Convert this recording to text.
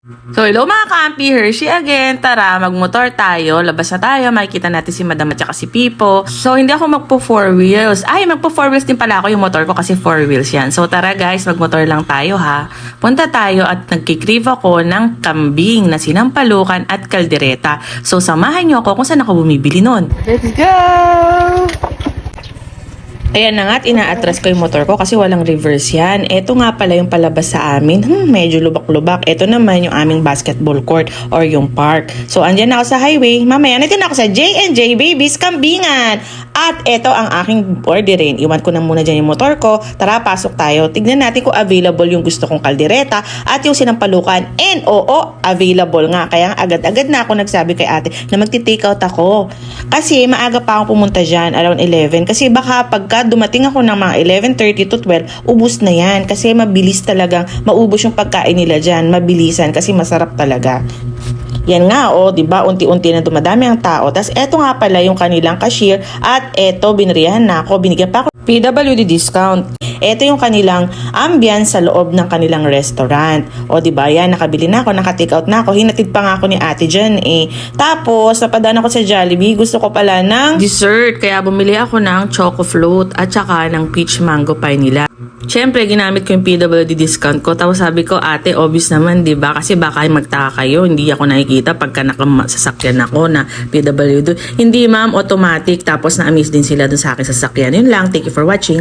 So, hello mga kampi, Hershey again. Tara, magmotor tayo. Labas na tayo. Makikita natin si Madam at saka si Pipo. So, hindi ako magpo 4 wheels. Ay, magpo 4 wheels din pala ako. Yung motor ko kasi 4 wheels yan. So, tara guys, magmotor lang tayo ha. Punta tayo at nagkikrave ako ng kambing na sinampalukan at kaldereta. So, samahan nyo ako kung saan ako bumibili nun. Let's go! Ayan na nga at ina-atras ko yung motor ko kasi walang reverse yan. Ito nga pala yung palabas sa amin. Medyo lubak-lubak. Ito naman yung aming basketball court or yung park. So, andyan na ako sa highway. Mamaya, nandito na ako sa J&J Babies Kambingan. At ito ang aking orderin. Iwan ko na muna dyan yung motor ko. Tara, pasok tayo. Tignan natin kung available yung gusto kong kaldereta at yung sinampalukan. And oo, available nga. Kaya agad-agad na ako nagsabi kay ate na magti-take out ako. Kasi maaga pa akong pumunta dyan around 11. Kasi baka pagka dumating ako ng mga 11:30 to 12, ubus na yan. Kasi mabilis talagang maubos yung pagkain nila dyan. Mabilisan kasi masarap talaga. Yan nga, di ba? Unti-unti na dumadami ang tao. Tapos eto nga pala yung kanilang cashier at eto binirihan na ako. Binigyan pa ako PWD discount. Ito yung kanilang ambience sa loob ng kanilang restaurant. Di ba? Yan, nakabili na ako, naka-take out na ako. Hinatid pa nga ako ni ate dyan eh. Tapos, napadaan ako sa Jollibee. Gusto ko pala ng dessert. Kaya bumili ako ng choco float at saka ng peach mango pie nila. Siyempre, ginamit ko yung PWD discount ko. Tapos sabi ko, ate, obvious naman, di ba? Kasi baka magtaka kayo, hindi ako nakikita pagka nakasasakyan ako na PWD. Hindi, ma'am, automatic. Tapos na-amaze din sila dun sa akin sasakyan. Yun lang. Thank you for watching.